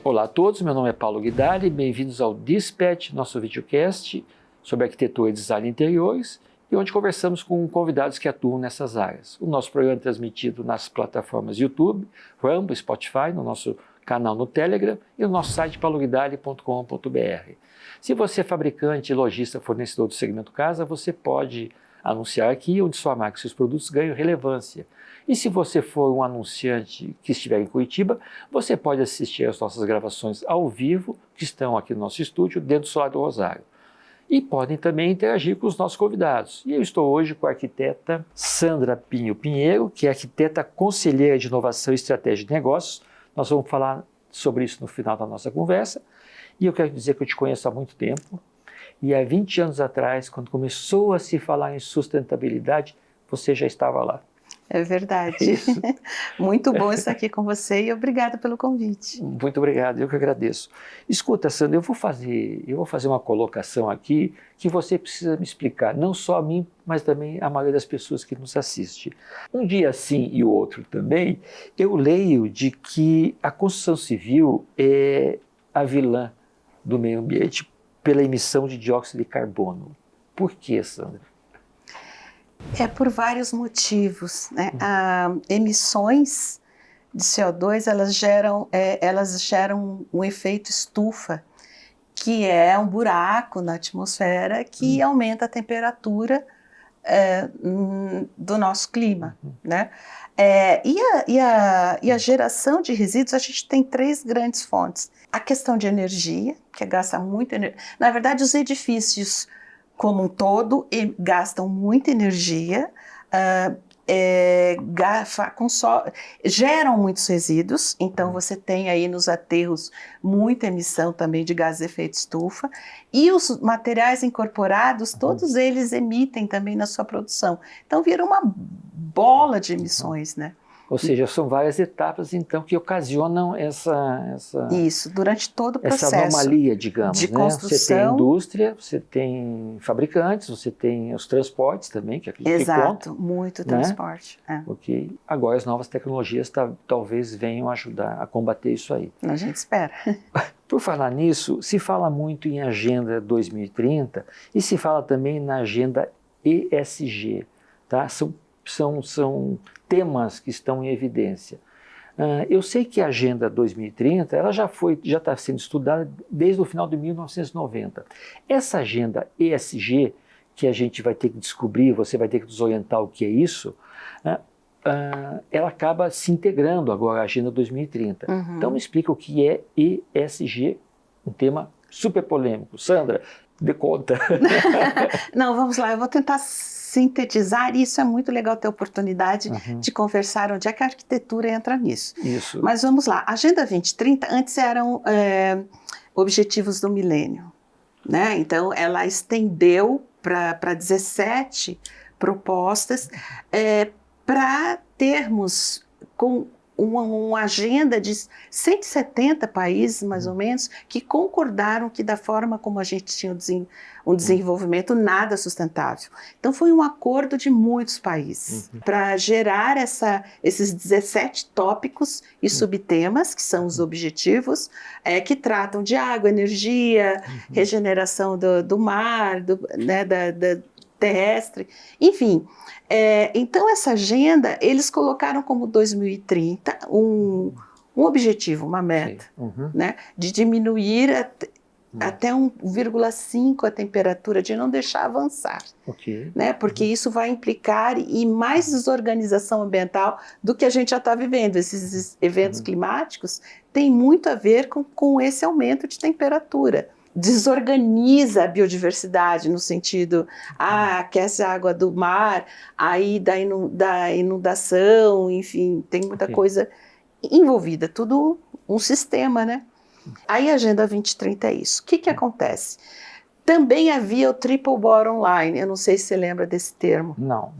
Olá a todos, meu nome é Paulo Guidali, bem-vindos ao Dispatch, nosso videocast sobre arquitetura e design interiores, e onde conversamos com convidados que atuam nessas áreas. O nosso programa é transmitido nas plataformas YouTube, Rumble, Spotify, no nosso canal no Telegram e no nosso site pauloguidali.com.br. Se você é fabricante, lojista, fornecedor do segmento casa, você pode anunciar aqui onde sua marca e seus produtos ganham relevância. E se você for um anunciante que estiver em Curitiba, você pode assistir às nossas gravações ao vivo, que estão aqui no nosso estúdio, dentro do Solar do Rosário. E podem também interagir com os nossos convidados. E eu estou hoje com a arquiteta Sandra Pinho Pinheiro, que é arquiteta conselheira de inovação e estratégia de negócios. Nós vamos falar sobre isso no final da nossa conversa. E eu quero dizer que eu te conheço há muito tempo. E há 20 anos atrás, quando começou a se falar em sustentabilidade, você já estava lá. É verdade. Isso. Muito bom estar aqui com você e obrigada pelo convite. Muito obrigado, eu que agradeço. Escuta, Sandra, eu vou fazer uma colocação aqui que você precisa me explicar, não só a mim, mas também a maioria das pessoas que nos assiste. Um dia sim e o outro também, eu leio de que a construção civil é a vilã do meio ambiente pela emissão de dióxido de carbono. Por que, Sandra? É por vários motivos, né? Emissões de CO2, elas geram um efeito estufa, que é um buraco na atmosfera que aumenta a temperatura do nosso clima, né? E a geração de resíduos, a gente tem três grandes fontes. A questão de energia, que gasta muito energia. Na verdade, os edifícios como um todo gastam muita energia, geram muitos resíduos, então você tem aí nos aterros muita emissão também de gases de efeito estufa, e os materiais incorporados, todos eles emitem também na sua produção. Então vira uma bola de emissões, né? Ou seja, são várias etapas, então, que ocasionam Isso, durante todo o processo. Essa anomalia, digamos, de né? construção. Você tem indústria, você tem fabricantes, você tem os transportes também, que é aquilo que conta. Exato, muito transporte. Né? Porque agora as novas tecnologias talvez venham ajudar a combater isso aí. A gente espera. Por falar nisso, se fala muito em Agenda 2030 e se fala também na Agenda ESG, tá? São temas que estão em evidência. Eu sei que a Agenda 2030 ela já está sendo estudada desde o final de 1990. Essa Agenda ESG, que a gente vai ter que descobrir, você vai ter que nos orientar o que é isso, ela acaba se integrando agora à Agenda 2030. Então me explica o que é ESG, um tema super polêmico. Sandra, dê conta. Não, vamos lá, eu vou tentar sintetizar, e isso é muito legal ter a oportunidade de conversar onde é que a arquitetura entra nisso. Isso. Mas vamos lá, a Agenda 2030 antes eram objetivos do milênio, né? Então ela estendeu para 17 propostas para termos com uma agenda de 170 países, mais ou menos, que concordaram que da forma como a gente tinha um desenvolvimento nada sustentável. Então foi um acordo de muitos países para gerar esses 17 tópicos e subtemas, que são os objetivos, que tratam de água, energia, regeneração do mar, da terrestre, enfim. Então essa agenda, eles colocaram como 2030 um objetivo, uma meta, né, de diminuir até 1,5 a temperatura, de não deixar avançar, né, porque isso vai implicar em mais desorganização ambiental do que a gente já está vivendo. Esses eventos climáticos têm muito a ver com esse aumento de temperatura. Desorganiza a biodiversidade no sentido, aquece a água do mar, aí da inundação, enfim, tem muita coisa envolvida, tudo um sistema, né? Aí a Agenda 2030 é isso. O que acontece? Também havia o Triple Bottom Line, eu não sei se você lembra desse termo. Não.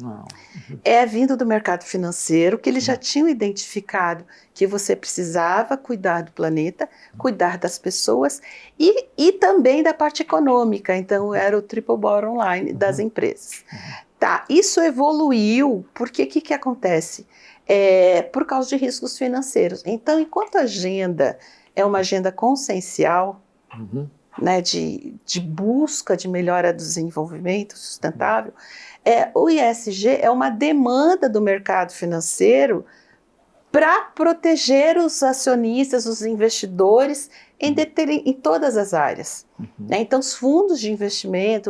É vindo do mercado financeiro, que eles já tinham identificado que você precisava cuidar do planeta, cuidar das pessoas e também da parte econômica. Então era o Triple Bottom Line das empresas. Tá, isso evoluiu, porque o que acontece? Por causa de riscos financeiros. Então, enquanto a agenda é uma agenda consciencial, Uhum. né, de busca de melhora do desenvolvimento sustentável. O ESG é uma demanda do mercado financeiro para proteger os acionistas, os investidores em todas as áreas. Uhum. Né? Então, os fundos de investimento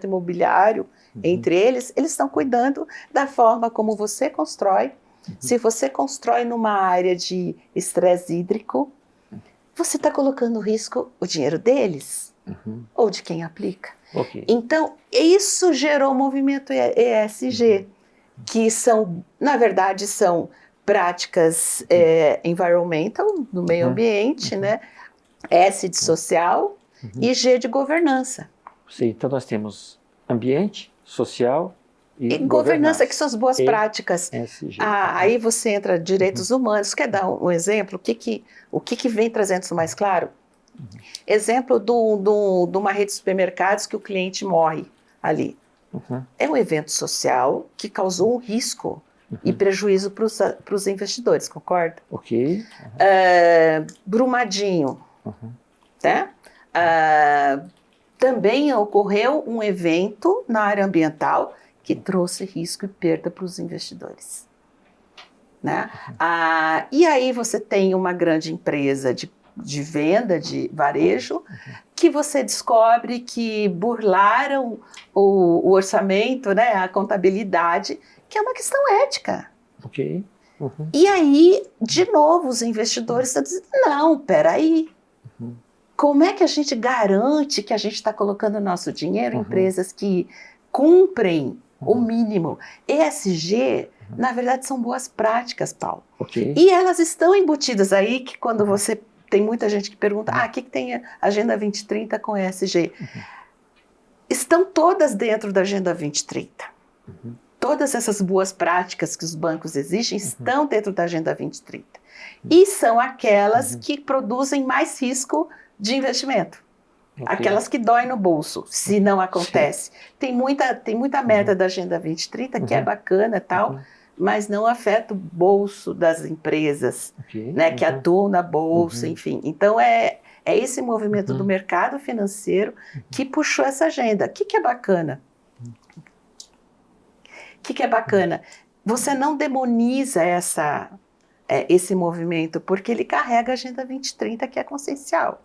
imobiliário, entre eles estão cuidando da forma como você constrói. Se você constrói numa área de estresse hídrico, você está colocando em risco o dinheiro deles ou de quem aplica. Ok. Então, isso gerou o movimento ESG, que são, na verdade, são práticas environmental, do meio ambiente, né? S de social e G de governança. Sim, então nós temos ambiente, social e governança, que são as boas práticas. ESG. Aí você entra direitos humanos. Quer dar um exemplo? O que vem trazendo isso mais claro? Exemplo de uma rede de supermercados que o cliente morre ali. É um evento social que causou um risco e prejuízo para os investidores, concorda? Ok. Brumadinho. Né? Também ocorreu um evento na área ambiental que trouxe risco e perda para os investidores. Né? E aí você tem uma grande empresa de venda, de varejo, que você descobre que burlaram o orçamento, né, a contabilidade, que é uma questão ética. Ok. E aí, de novo, os investidores estão dizendo, não, peraí, como é que a gente garante que a gente está colocando o nosso dinheiro em empresas que cumprem o mínimo? ESG, na verdade, são boas práticas, Paulo. Okay. E elas estão embutidas aí, que quando você... Tem muita gente que pergunta, o que tem a Agenda 2030 com ESG? Estão todas dentro da Agenda 2030. Todas essas boas práticas que os bancos exigem estão dentro da Agenda 2030. E são aquelas que produzem mais risco de investimento. Aquelas que doem no bolso, se não acontece. Tem muita meta da Agenda 2030 que é bacana e tal, mas não afeta o bolso das empresas, né, que atuam na bolsa, enfim. Então, é esse movimento do mercado financeiro que puxou essa agenda. O que é bacana? O que é bacana? Você não demoniza esse movimento, porque ele carrega a Agenda 2030, que é consciencial.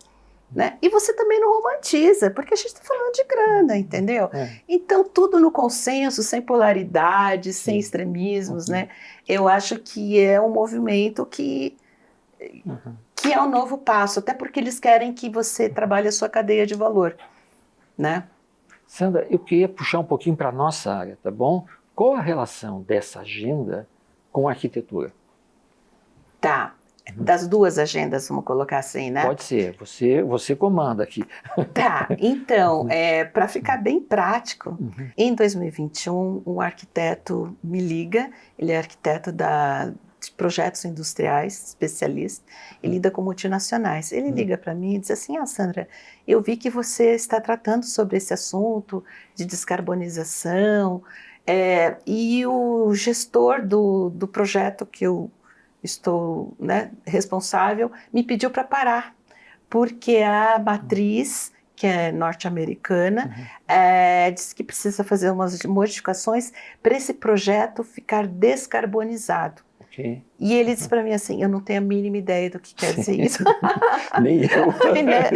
Né? E você também não romantiza, porque a gente está falando de grana, entendeu? Então, tudo no consenso, sem polaridade, sem extremismos, né? Eu acho que é um movimento que é um novo passo, até porque eles querem que você trabalhe a sua cadeia de valor, né? Sandra, eu queria puxar um pouquinho para a nossa área, tá bom? Qual a relação dessa agenda com a arquitetura? Tá. Das duas agendas, vamos colocar assim, né? Pode ser, você comanda aqui. Tá, então, para ficar bem prático, em 2021, um arquiteto me liga, ele é arquiteto de projetos industriais, especialista, e lida com multinacionais. Ele liga para mim e diz assim, Sandra, eu vi que você está tratando sobre esse assunto de descarbonização, e o gestor do projeto que eu estou, né, responsável, me pediu para parar, porque a matriz, que é norte-americana, disse que precisa fazer umas modificações para esse projeto ficar descarbonizado. Okay. E ele disse para mim assim, eu não tenho a mínima ideia do que quer dizer isso. Nem eu. Né?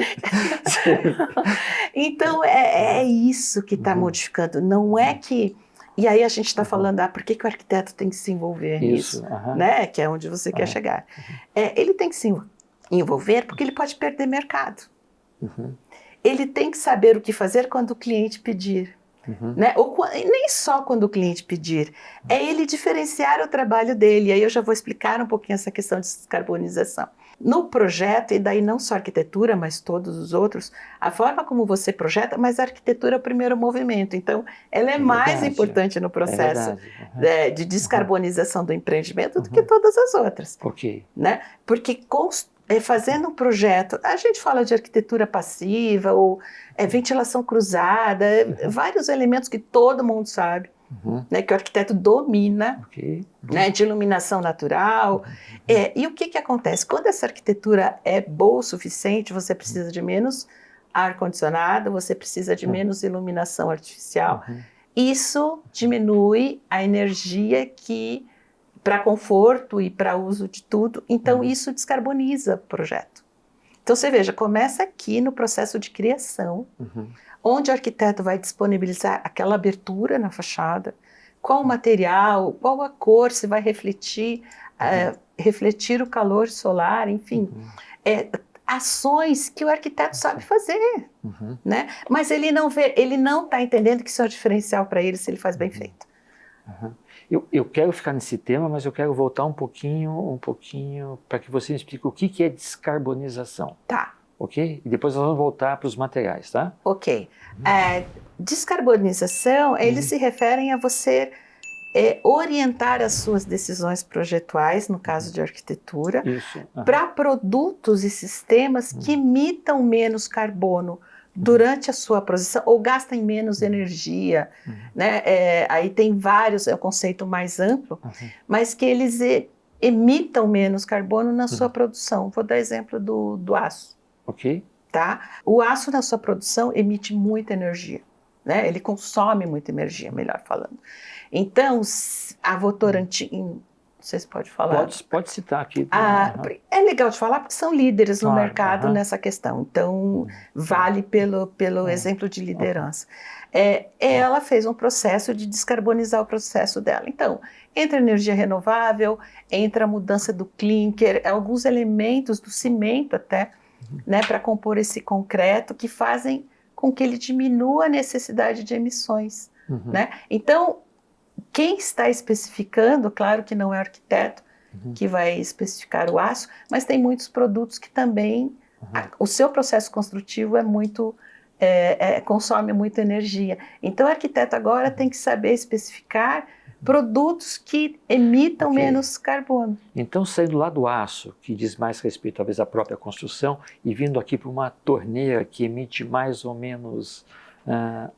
Então, é isso que está modificando, não é que... E aí a gente está falando, por que o arquiteto tem que se envolver nisso? Né? Que é onde você quer chegar. Ele tem que se envolver porque ele pode perder mercado. Ele tem que saber o que fazer quando o cliente pedir. Né? Nem só quando o cliente pedir. É ele diferenciar o trabalho dele. E aí eu já vou explicar um pouquinho essa questão de descarbonização. No projeto, e daí não só a arquitetura, mas todos os outros, a forma como você projeta, mas a arquitetura é o primeiro movimento. Então, ela é mais importante no processo de descarbonização do empreendimento do que todas as outras. Né? Porque fazendo um projeto, a gente fala de arquitetura passiva ou ventilação cruzada, vários elementos que todo mundo sabe. né, que o arquiteto domina, Ok. né, de iluminação natural. E o que acontece? Quando essa arquitetura é boa o suficiente, você precisa de menos ar-condicionado, você precisa de menos iluminação artificial. Isso diminui a energia que para conforto e para uso de tudo. Então, isso descarboniza o projeto. Então, você veja, começa aqui no processo de criação, onde o arquiteto vai disponibilizar aquela abertura na fachada, qual o material, qual a cor, se vai refletir, refletir o calor solar, enfim. Ações que o arquiteto sabe fazer, né? Mas ele não vê, ele não está entendendo que isso é o diferencial para ele se ele faz bem feito. Eu quero ficar nesse tema, mas eu quero voltar um pouquinho para que você me explique o que é descarbonização. Tá. Ok? E depois nós vamos voltar para os materiais, tá? Ok. Descarbonização, eles se referem a você orientar as suas decisões projetuais, no caso de arquitetura, para produtos e sistemas que emitam menos carbono durante a sua produção ou gastem menos energia, né? Aí tem vários, é um conceito mais amplo, mas que eles emitam menos carbono na sua produção. Vou dar exemplo do aço. Ok. Tá? O aço na sua produção emite muita energia, né? Ele consome muita energia, melhor falando. Então, a Votorantim, não sei se pode falar. Pode citar aqui. É legal de falar porque são líderes no mercado nessa questão. Então, vale pelo exemplo de liderança. Ela fez um processo de descarbonizar o processo dela. Então, entra energia renovável, entra a mudança do clinker, alguns elementos do cimento até, né, para compor esse concreto que fazem com que ele diminua a necessidade de emissões. Né? Então, quem está especificando, claro que não é o arquiteto que vai especificar o aço, mas tem muitos produtos que também, o seu processo construtivo é muito, consome muita energia. Então o arquiteto agora tem que saber especificar produtos que emitam menos carbono. Então, saindo lá do aço, que diz mais respeito talvez à própria construção, e vindo aqui para uma torneira que emite mais ou menos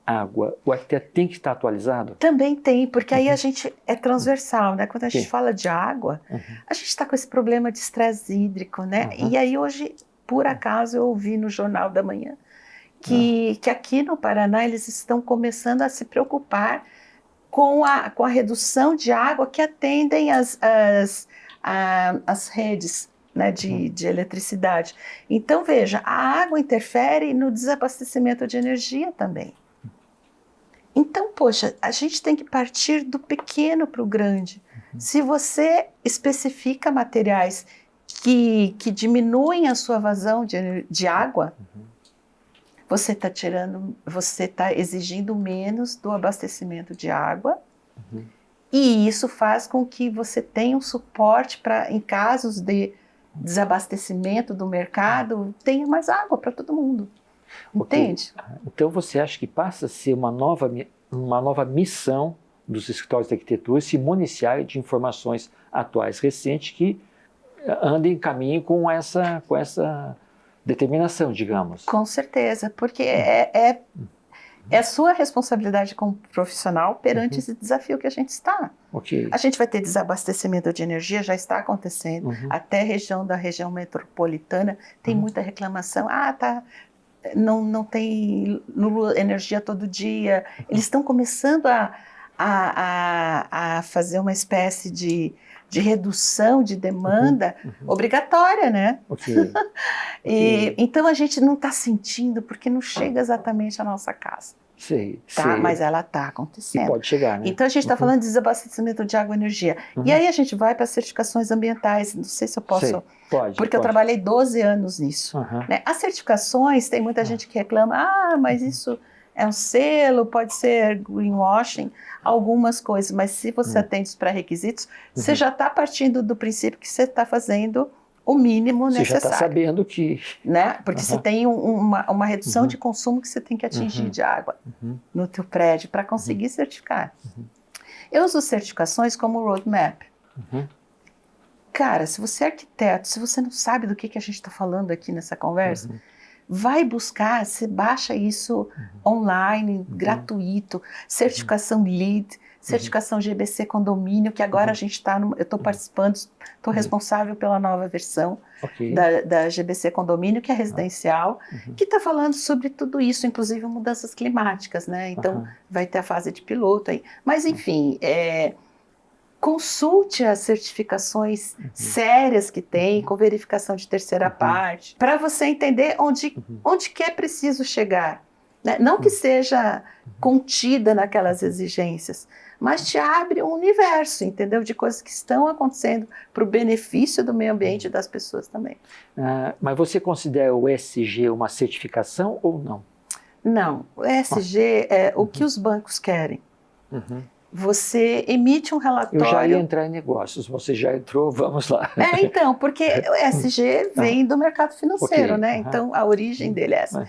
água, o arquiteto tem que estar atualizado? Também tem, porque aí a gente é transversal, né? Quando a gente fala de água, a gente está com esse problema de estresse hídrico, né? E aí hoje, por acaso, eu ouvi no Jornal da Manhã que aqui no Paraná eles estão começando a se preocupar com a redução de água que atendem as redes, né, de eletricidade. Então, veja, a água interfere no desabastecimento de energia também. Então, poxa, a gente tem que partir do pequeno para o grande. Se você especifica materiais que diminuem a sua vazão de água, você está exigindo menos do abastecimento de água, e isso faz com que você tenha um suporte para, em casos de desabastecimento do mercado, tenha mais água para todo mundo. Entende? Então você acha que passa a ser uma nova missão dos escritórios de arquitetura se municiar de informações atuais recentes que andem em caminho com essa determinação, digamos? Com certeza, porque é sua responsabilidade como profissional perante esse desafio que a gente está. A gente vai ter desabastecimento de energia, já está acontecendo, até da região metropolitana tem muita reclamação, não tem energia todo dia. Eles estão começando a fazer uma espécie de redução de demanda obrigatória, né? Então a gente não está sentindo porque não chega exatamente à nossa casa. Sei. Mas ela está acontecendo. E pode chegar, né? Então a gente está falando de desabastecimento de água e energia. E aí a gente vai para as certificações ambientais. Não sei se eu posso... Porque eu trabalhei 12 anos nisso. Né? As certificações, tem muita gente que reclama, mas isso é um selo, pode ser greenwashing, algumas coisas. Mas se você atende os pré-requisitos, você já está partindo do princípio que você está fazendo o mínimo necessário. Você já está sabendo que... Né? Porque você tem uma redução de consumo que você tem que atingir de água no teu prédio para conseguir certificar. Eu uso certificações como roadmap. Cara, se você é arquiteto, se você não sabe do que a gente está falando aqui nessa conversa, vai buscar, você baixa isso online, gratuito, certificação LEED, certificação GBC Condomínio, que agora a gente está, eu estou participando, estou responsável pela nova versão da GBC Condomínio, que é residencial, que está falando sobre tudo isso, inclusive mudanças climáticas, né? Então, vai ter a fase de piloto aí. Mas, enfim, consulte as certificações sérias que tem, com verificação de terceira parte, para você entender onde que é preciso chegar. Né? Não que seja contida naquelas exigências, mas te abre um universo, entendeu? De coisas que estão acontecendo para o benefício do meio ambiente e das pessoas também. Mas você considera o ESG uma certificação ou não? Não, o ESG é o que os bancos querem. Você emite um relatório... Eu já ia entrar em negócios, você já entrou, vamos lá. Então, porque o ESG vem do mercado financeiro, né? Então, a origem dele é essa.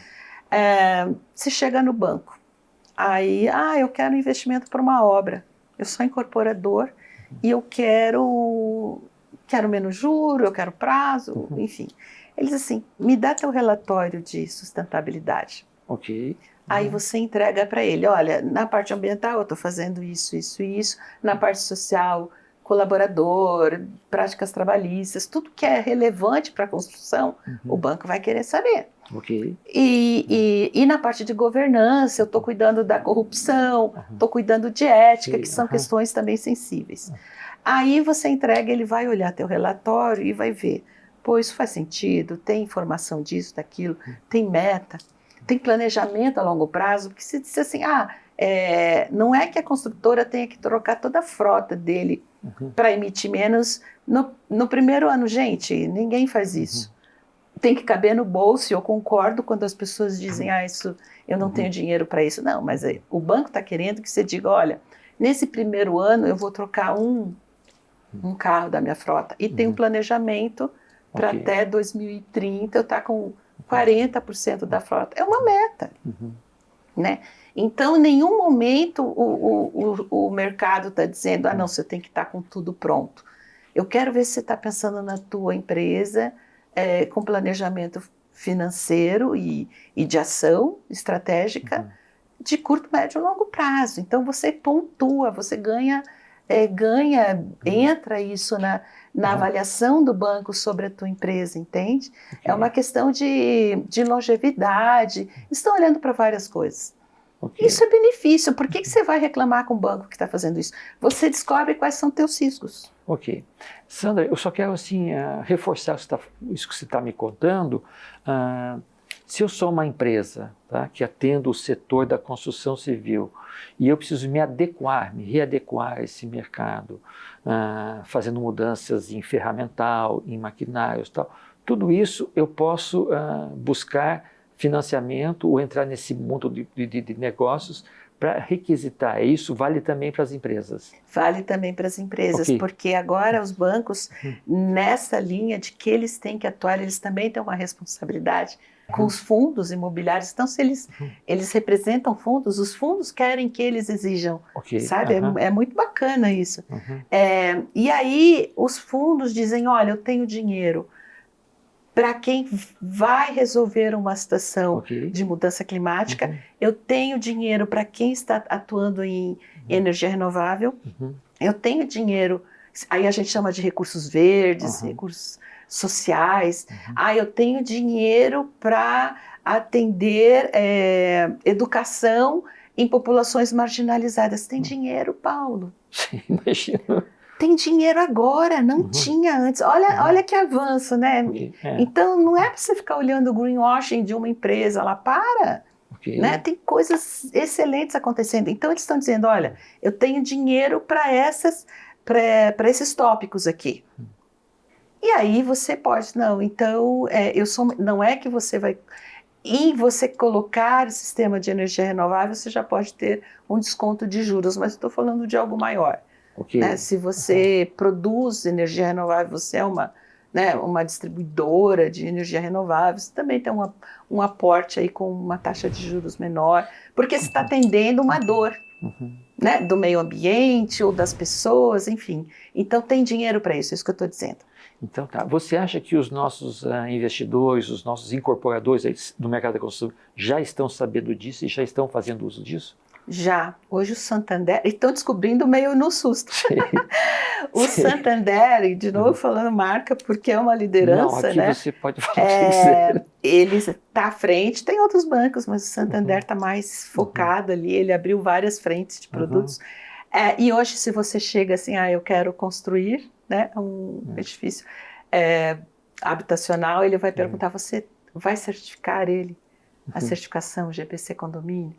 Você chega no banco, aí, eu quero investimento para uma obra, eu sou incorporador e eu quero menos juro, eu quero prazo, enfim. Eles assim, me dá teu relatório de sustentabilidade. Aí você entrega para ele, olha, na parte ambiental eu estou fazendo isso, isso e isso, na parte social, colaborador, práticas trabalhistas, tudo que é relevante para a construção, o banco vai querer saber. E na parte de governança, eu estou cuidando da corrupção, estou cuidando de ética, que são questões também sensíveis. Aí você entrega, ele vai olhar teu relatório e vai ver, pô, isso faz sentido, tem informação disso, daquilo, tem meta, tem planejamento a longo prazo, porque se disser assim, não é que a construtora tenha que trocar toda a frota dele para emitir menos no primeiro ano, gente, ninguém faz isso. Tem que caber no bolso, eu concordo quando as pessoas dizem, isso, eu não tenho dinheiro para isso. Não, mas o banco está querendo que você diga, olha, nesse primeiro ano eu vou trocar um carro da minha frota e tem um planejamento para até 2030 eu estar com 40% da frota. É uma meta, né? Então, em nenhum momento o mercado está dizendo, não, você tem que estar com tudo pronto. Eu quero ver se você está pensando na tua empresa com planejamento financeiro e de ação estratégica de curto, médio e longo prazo. Então, você pontua, você ganha, entra isso na avaliação do banco sobre a tua empresa, entende? É uma questão de longevidade. Estão olhando para várias coisas. Isso é benefício. Por que você vai reclamar com o banco que está fazendo isso? Você descobre quais são teus riscos. Sandra, eu só quero assim, reforçar isso que você está me contando. Se eu sou uma empresa, tá, que atendo o setor da construção civil e eu preciso me readequar a esse mercado, fazendo mudanças em ferramental, em maquinários, tal, tudo isso eu posso buscar financiamento ou entrar nesse mundo de negócios para requisitar. Isso vale também para as empresas? Vale também para as empresas, porque agora os bancos, nessa linha de que eles têm que atuar, eles também têm uma responsabilidade com os fundos imobiliários. Então, se eles representam fundos, os fundos querem que eles exijam, sabe? É muito bacana isso. E aí, os fundos dizem, olha, eu tenho dinheiro para quem vai resolver uma situação de mudança climática, eu tenho dinheiro para quem está atuando em energia renovável, eu tenho dinheiro, aí a gente chama de recursos verdes, recursos sociais, eu tenho dinheiro para atender educação em populações marginalizadas. Tem dinheiro, Paulo? Sim, imagino. Tem dinheiro agora, não tinha antes. Olha que avanço, né? Então, não é para você ficar olhando o greenwashing de uma empresa lá, né? Tem coisas excelentes acontecendo. Então, eles estão dizendo, olha, eu tenho dinheiro para esses tópicos aqui. E aí você pode, então, não é que você vai... Em você colocar o sistema de energia renovável, você já pode ter um desconto de juros, mas estou falando de algo maior. Né? Se você produz energia renovável, você é uma distribuidora de energia renovável, você também tem um aporte aí com uma taxa de juros menor, porque você está atendendo uma dor, né? Do meio ambiente ou das pessoas, enfim. Então tem dinheiro para isso, é isso que eu estou dizendo. Então tá. Você acha que os nossos investidores, os nossos incorporadores do mercado da construção já estão sabendo disso e já estão fazendo uso disso? Já. Hoje o Santander, e estão descobrindo meio no susto. Sim, O sim. Santander, e de novo falando marca, porque é uma Não, liderança, aqui né? você pode falar o que quiser. Ele está à frente, tem outros bancos, mas o Santander está mais focado ali, ele abriu várias frentes de produtos. E hoje, se você chega assim, eu quero construir, né, um edifício habitacional, ele vai perguntar, você vai certificar ele? A certificação GBC Condomínio?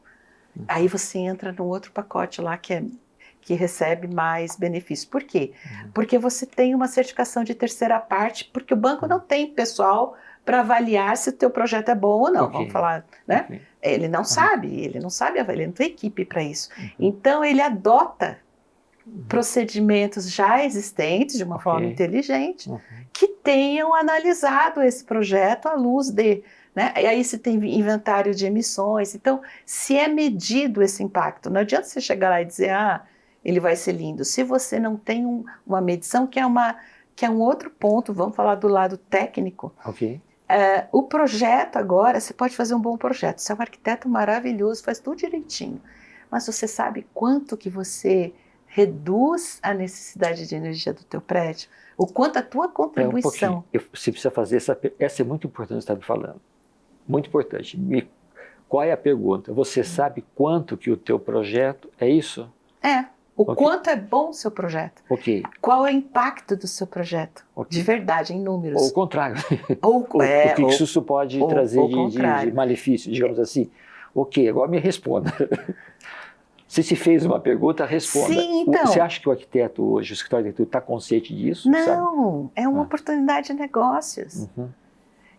Aí você entra no outro pacote lá que recebe mais benefícios. Por quê? Porque você tem uma certificação de terceira parte, porque o banco não tem pessoal para avaliar se o teu projeto é bom ou não, Ok. vamos falar, né? Ok. Ele não sabe avaliar, ele não tem equipe para isso. Então ele adota procedimentos já existentes de uma forma inteligente que tenham analisado esse projeto à luz de, né? E aí se tem inventário de emissões, então se é medido esse impacto, não adianta você chegar lá e dizer, ele vai ser lindo, se você não tem uma medição que é um outro ponto, vamos falar do lado técnico. Ok. O projeto agora, você pode fazer um bom projeto, você é um arquiteto maravilhoso, faz tudo direitinho, mas você sabe quanto que você reduz a necessidade de energia do teu prédio? O quanto a tua contribuição... Você precisa fazer essa é muito importante, você está me falando. Muito importante. Qual é a pergunta? Você sabe quanto que o teu projeto é isso? Quanto é bom o seu projeto. Ok. Qual é o impacto do seu projeto? De verdade, em números. Ou o contrário. O que isso pode trazer de malefício, digamos assim. Ok, agora me responda. Se fez uma pergunta, responda. Sim, então. Você acha que o arquiteto hoje, o escritório de arquitetura, está consciente disso? Não, sabe? É uma oportunidade de negócios.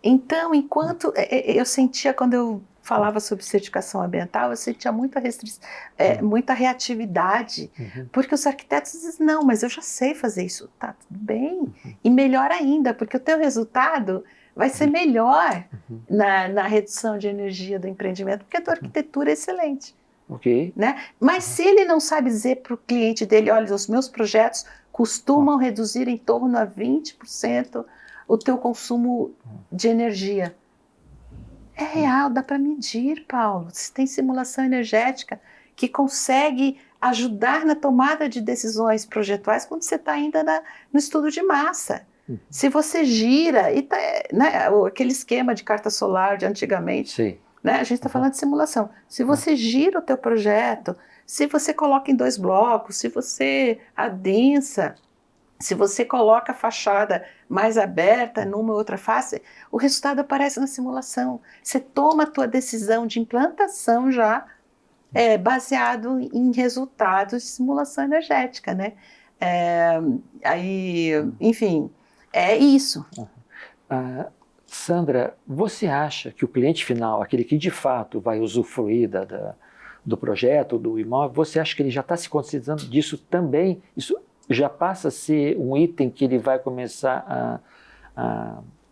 Então, enquanto eu sentia, quando eu falava sobre certificação ambiental, eu sentia muita muita reatividade, porque os arquitetos dizem, não, mas eu já sei fazer isso, tá tudo bem, e melhor ainda, porque o teu resultado vai ser melhor na redução de energia do empreendimento, porque a tua arquitetura é excelente. Ok. Né? Mas se ele não sabe dizer para o cliente dele, olha, os meus projetos costumam reduzir em torno a 20% o teu consumo de energia. É real, dá para medir, Paulo. Você tem simulação energética que consegue ajudar na tomada de decisões projetuais quando você está ainda no estudo de massa. Se você gira, né, aquele esquema de carta solar de antigamente, Sim. né, a gente está falando de simulação. Se você gira o teu projeto, se você coloca em 2 blocos, se você adensa, se você coloca a fachada mais aberta numa ou outra face, o resultado aparece na simulação. Você toma a tua decisão de implantação já baseado em resultados de simulação energética, né? Enfim, é isso. Sandra, você acha que o cliente final, aquele que de fato vai usufruir do projeto, do imóvel, você acha que ele já está se conscientizando disso também? Isso já passa a ser um item que ele vai começar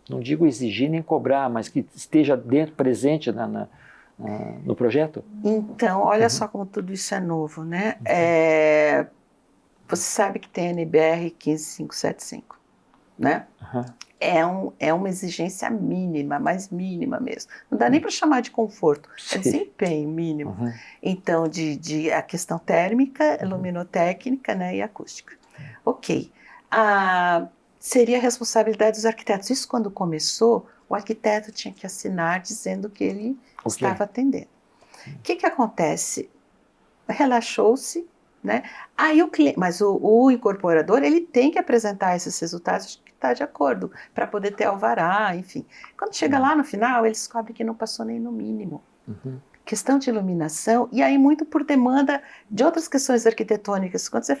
não digo exigir nem cobrar, mas que esteja presente no projeto? Então, olha só como tudo isso é novo, né? Você sabe que tem a NBR 15575, né? É uma exigência mínima, mais mínima mesmo. Não dá nem para chamar de conforto, é desempenho mínimo. Então, a questão térmica, luminotécnica, né, e acústica. Ok. Seria a responsabilidade dos arquitetos. Isso, quando começou, o arquiteto tinha que assinar dizendo que ele estava atendendo. O que acontece? Relaxou-se, né? Aí mas o incorporador, ele tem que apresentar esses resultados que está de acordo, para poder ter alvará, enfim. Quando chega lá no final, ele descobre que não passou nem no mínimo. Questão de iluminação, e aí muito por demanda de outras questões arquitetônicas. Quando você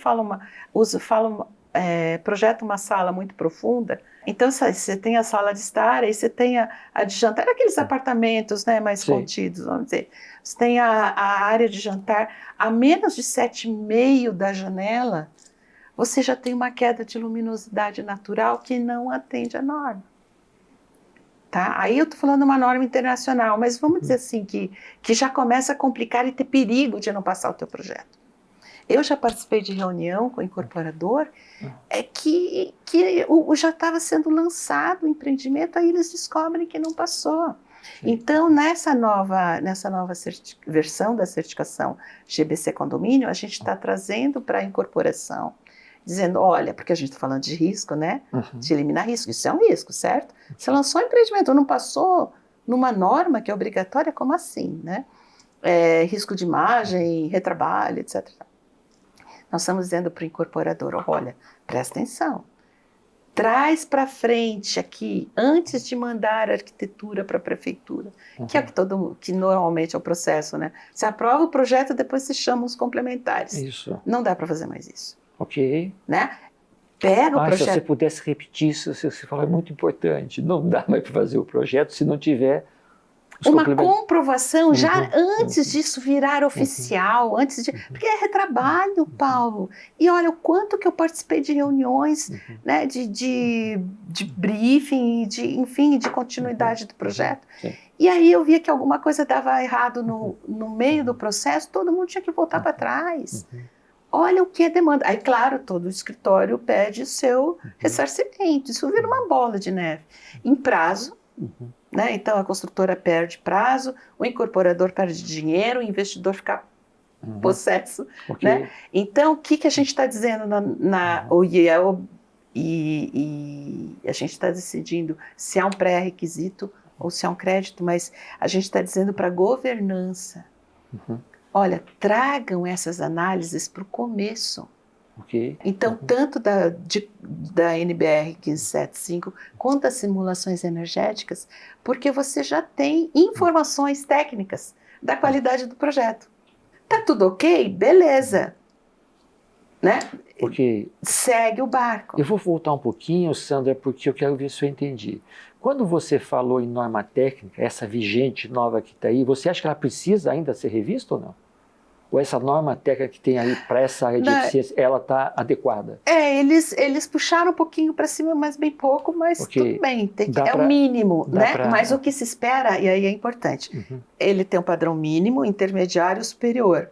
projeta uma sala muito profunda, então você tem a sala de estar, aí você tem a de jantar, aqueles apartamentos, né, mais contidos, vamos dizer. Você tem a área de jantar a menos de 7,5 da janela, você já tem uma queda de luminosidade natural que não atende à norma. Tá? Aí eu estou falando uma norma internacional, mas vamos dizer assim, que já começa a complicar e ter perigo de não passar o teu projeto. Eu já participei de reunião com o incorporador, que já estava sendo lançado o empreendimento, aí eles descobrem que não passou. Então, nessa nova versão da certificação GBC Condomínio, a gente está trazendo para a incorporação, dizendo, olha, porque a gente está falando de risco, né? De eliminar risco, isso é um risco, certo? Você lançou um empreendimento, não passou numa norma que é obrigatória, como assim, né? Risco de imagem, retrabalho, etc. Nós estamos dizendo para o incorporador, olha, presta atenção, traz para frente aqui, antes de mandar a arquitetura para a prefeitura, que é que normalmente é o processo, né? Você aprova o projeto, depois você chama os complementares. Isso. Não dá para fazer mais isso. Ok. Né? Pega o projeto. Se você pudesse repetir isso, você falou, é muito importante. Não dá mais para fazer o projeto se não tiver uma comprovação já antes disso virar oficial, antes de, porque é retrabalho, Paulo. E olha o quanto que eu participei de reuniões, né, de briefing, enfim, de continuidade do projeto. E aí eu via que alguma coisa dava errado no meio do processo, todo mundo tinha que voltar para trás. Olha o que é demanda. Aí, claro, todo o escritório pede o seu ressarcimento. Isso vira uma bola de neve. Em prazo, né? Então a construtora perde prazo, o incorporador perde dinheiro, o investidor fica possesso. Né? Então, o que a gente está dizendo e a gente está decidindo se há um pré-requisito ou se há um crédito, mas a gente está dizendo para a governança, olha, tragam essas análises para o começo. Então, tanto da NBR 1575 quanto das simulações energéticas, porque você já tem informações técnicas da qualidade do projeto. Tá tudo ok? Beleza. Né? Segue o barco. Eu vou voltar um pouquinho, Sandra, porque eu quero ver se eu entendi. Quando você falou em norma técnica, essa vigente nova que está aí, você acha que ela precisa ainda ser revista ou não? Ou essa norma técnica que tem aí para essa área de eficiência, ela está adequada? Eles puxaram um pouquinho para cima, mas bem pouco, mas tudo bem, o mínimo, né? Mas o que se espera, e aí é importante, ele tem um padrão mínimo, intermediário e superior.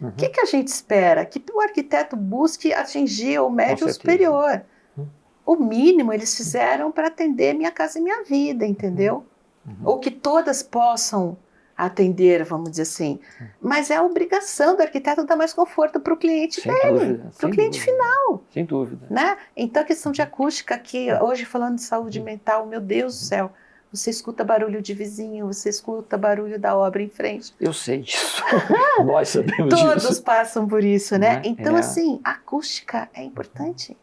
O que a gente espera? Que o arquiteto busque atingir o médio superior. O mínimo eles fizeram para atender Minha Casa e Minha Vida, entendeu? Ou que todas possam atender, vamos dizer assim. Mas é a obrigação do arquiteto dar mais conforto para o cliente dele, para o cliente final. Sem dúvida. Né? Então a questão de acústica aqui, hoje falando de saúde mental, meu Deus do céu, você escuta barulho de vizinho, você escuta barulho da obra em frente. Eu sei disso. Nós sabemos disso. Todos passam por isso, né? Então, assim, a acústica é importante.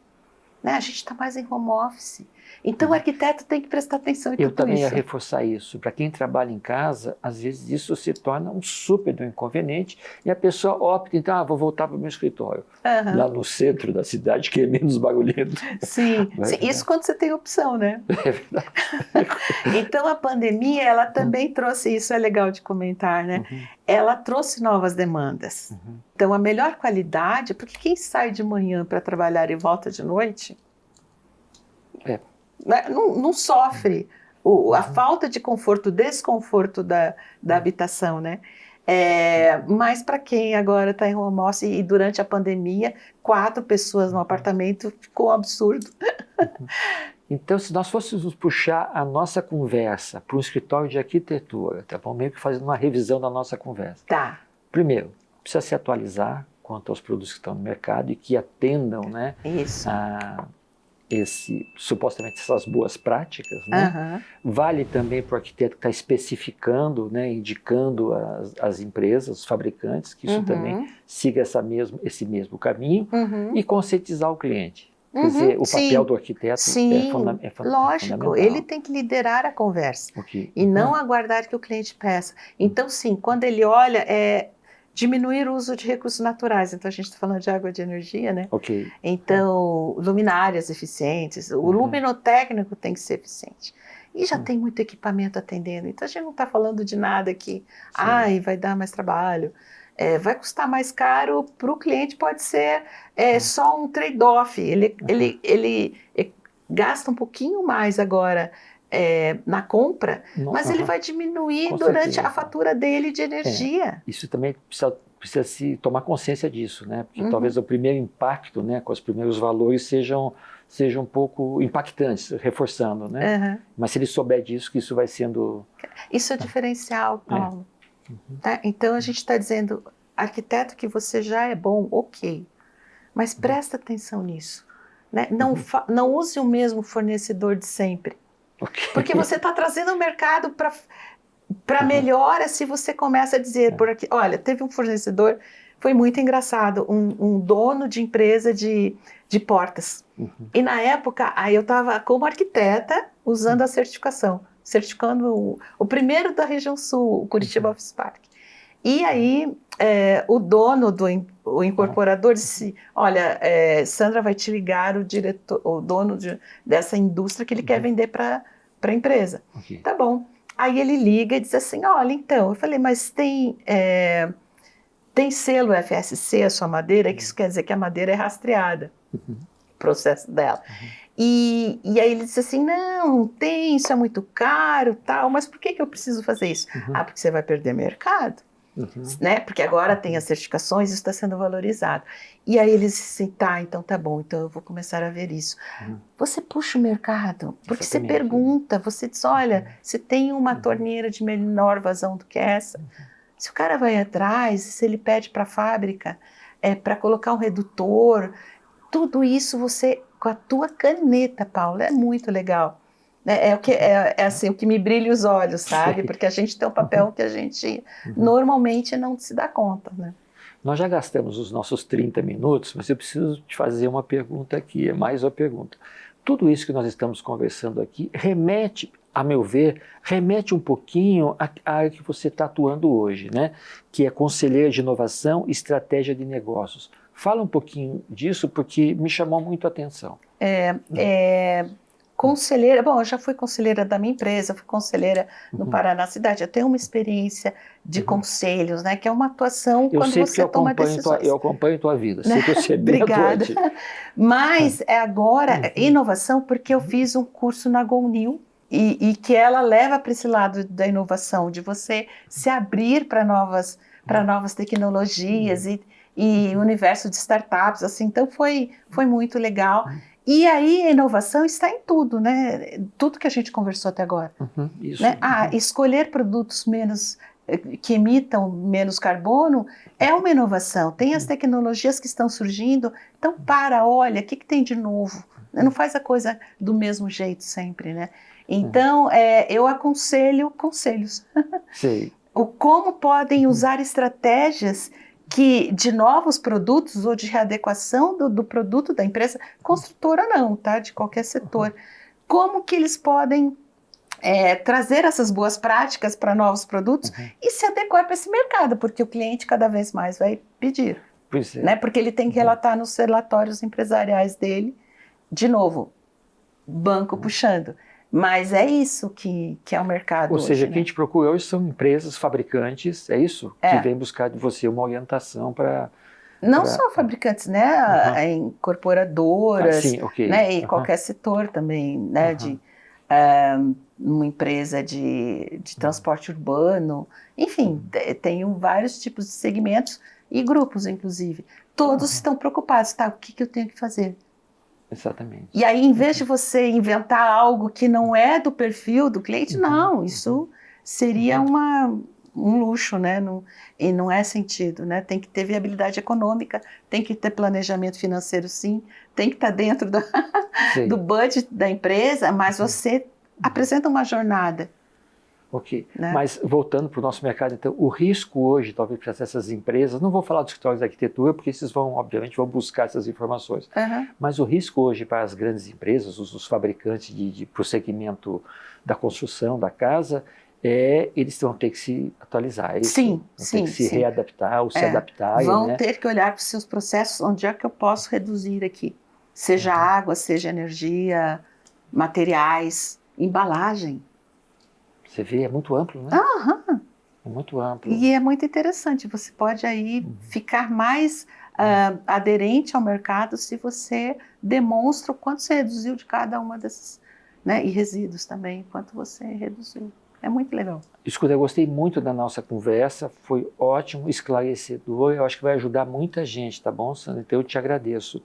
Né? A gente está mais em home office. Então, o arquiteto tem que prestar atenção em tudo isso. Eu também ia reforçar isso. Para quem trabalha em casa, às vezes isso se torna um super inconveniente e a pessoa opta, então, vou voltar para o meu escritório. Lá no centro da cidade, que é menos barulhento. Sim, isso quando você tem opção, né? É verdade. Então, a pandemia, ela também trouxe, isso é legal de comentar, né? Ela trouxe novas demandas. Então, a melhor qualidade, porque quem sai de manhã para trabalhar e volta de noite, não sofre a falta de conforto, o desconforto da habitação, né? Mas para quem agora está em home office e durante a pandemia, 4 pessoas no apartamento ficou um absurdo. Então, se nós fôssemos puxar a nossa conversa para um escritório de arquitetura, tá bom? Meio que fazendo uma revisão da nossa conversa. Tá. Primeiro, precisa se atualizar quanto aos produtos que estão no mercado e que atendam, né? Isso. Supostamente essas boas práticas, né? Vale também para o arquiteto que está especificando, né, indicando as empresas, os fabricantes, que isso também siga esse mesmo caminho e conscientizar o cliente. Quer dizer, o papel do arquiteto é fundamental. Lógico, ele tem que liderar a conversa e não aguardar que o cliente peça. Então, sim, quando ele olha, diminuir o uso de recursos naturais. Então, a gente está falando de água e de energia, né? Então, luminárias eficientes, o luminotécnico tem que ser eficiente. E já tem muito equipamento atendendo. Então, a gente não está falando de nada que, vai dar mais trabalho. Vai custar mais caro para o cliente, pode ser só um trade-off. Ele gasta um pouquinho mais agora na compra, mas ele vai diminuir durante a fatura dele de energia. Isso também precisa se tomar consciência disso, né? Porque talvez o primeiro impacto, né, com os primeiros valores sejam sejam um pouco impactantes, reforçando, né? Uhum. Mas se ele souber disso, que isso vai sendo... Isso é diferencial, Paulo. Tá? Então a gente está dizendo, arquiteto, que você já é bom, ok, mas presta atenção nisso. Né? Não use o mesmo fornecedor de sempre. Okay. Porque você está trazendo o mercado para melhora se você começa a dizer, por aqui, olha, teve um fornecedor, foi muito engraçado, um dono de empresa de portas. E na época, aí eu estava como arquiteta usando a certificação, certificando o primeiro da região sul, o Curitiba Office Park. E aí o dono o incorporador disse, olha, Sandra vai te ligar o dono dessa indústria que ele quer vender para a empresa. Okay. Tá bom. Aí ele liga e diz assim, olha, então, eu falei, mas tem selo FSC a sua madeira, que isso quer dizer que a madeira é rastreada, o processo dela. E aí ele disse assim, não tem, isso é muito caro, tal, mas por que eu preciso fazer isso? Porque você vai perder mercado. Né? Porque agora tem as certificações, isso está sendo valorizado. E aí eles dizem, tá, então tá bom, então eu vou começar a ver isso. Você puxa o mercado, porque você pergunta, você diz, olha, se tem uma torneira de menor vazão do que essa, se o cara vai atrás, se ele pede para a fábrica, para colocar um redutor, tudo isso você, com a tua caneta, Paulo, é muito legal. Assim, o que me brilha os olhos, sabe? Porque a gente tem um papel que a gente normalmente não se dá conta, né? Nós já gastamos os nossos 30 minutos, mas eu preciso te fazer uma pergunta aqui, é mais uma pergunta. Tudo isso que nós estamos conversando aqui remete, a meu ver, remete um pouquinho à área que você está atuando hoje, né? Que é conselheira de inovação e estratégia de negócios. Fala um pouquinho disso, porque me chamou muito a atenção. Conselheira, bom, eu já fui conselheira da minha empresa, fui conselheira no Paraná Cidade, eu tenho uma experiência de conselhos, né, que é uma atuação quando você toma decisões. Eu acompanho a tua vida, sei que você é bem Obrigada. atuante. Mas agora, inovação, porque eu fiz um curso na GoNew, e que ela leva para esse lado da inovação, de você se abrir para novas tecnologias e universo de startups, assim, então foi muito legal. E aí a inovação está em tudo, né? Tudo que a gente conversou até agora. Isso. Né? Escolher produtos que emitam menos carbono é uma inovação. Tem as tecnologias que estão surgindo, então olha, o que tem de novo? Não faz a coisa do mesmo jeito sempre, né? Então, eu aconselho conselhos. Sei. Como podem usar estratégias de novos produtos ou de readequação do produto da empresa, construtora não, tá? De qualquer setor. Como que eles podem trazer essas boas práticas para novos produtos e se adequar para esse mercado, porque o cliente cada vez mais vai pedir. Pois é. Né? Porque ele tem que relatar nos relatórios empresariais dele, de novo, banco puxando. Mas é isso que é o mercado hoje. Ou seja, né? quem te procura hoje são empresas, fabricantes, é isso? Que vem buscar de você uma orientação para... Não só fabricantes, né? Incorporadoras, sim, okay. Né? E qualquer setor também, né? De uma empresa de transporte urbano. Enfim, tem vários tipos de segmentos e grupos, inclusive. Todos estão preocupados, tá? O que eu tenho que fazer? Exatamente. E aí, em vez de você inventar algo que não é do perfil do cliente, não, isso seria um luxo, né? E não é sentido, né? Tem que ter viabilidade econômica, tem que ter planejamento financeiro, sim, tem que estar dentro do budget da empresa, mas você apresenta uma jornada. Ok, né? Mas voltando para o nosso mercado, então, o risco hoje, talvez para essas empresas, não vou falar dos escritórios de arquitetura, porque esses obviamente, vão buscar essas informações, mas o risco hoje para as grandes empresas, os fabricantes de prosseguimento da construção da casa, eles vão ter que se atualizar, sim, vão ter que se readaptar ou se adaptar. Vão ter que olhar para os seus processos, onde é que eu posso reduzir aqui, seja água, seja energia, materiais, embalagem. Você vê, é muito amplo, né? É muito amplo. E é muito interessante, você pode aí ficar mais aderente ao mercado se você demonstra o quanto você reduziu de cada uma dessas, né? E resíduos também, quanto você reduziu. É muito legal. Escuta, eu gostei muito da nossa conversa, foi ótimo, esclarecedor, eu acho que vai ajudar muita gente, tá bom, Sandra? Então eu te agradeço.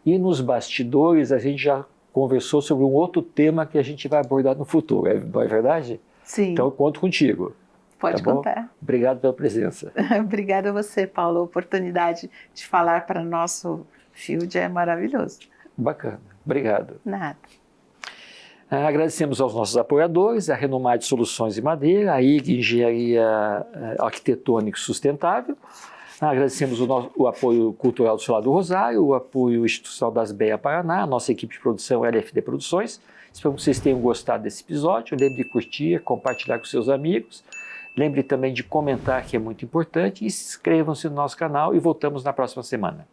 E nos bastidores a gente já conversou sobre um outro tema que a gente vai abordar no futuro, não é verdade? Sim. Então eu conto contigo. Pode tá bom? contar. Obrigado pela presença. Obrigada a você, Paulo. A oportunidade de falar para nosso field é maravilhoso. Bacana. Obrigado. Nada. Agradecemos aos nossos apoiadores, a Renomade Soluções de Madeira, a IG Engenharia Arquitetônica Sustentável. Agradecemos o apoio cultural do Solar do Rosário, o apoio institucional das BEA Paraná, a nossa equipe de produção LFD Produções. Espero que vocês tenham gostado desse episódio. Lembre de curtir, compartilhar com seus amigos. Lembre também de comentar, que é muito importante. E inscrevam-se no nosso canal e voltamos na próxima semana.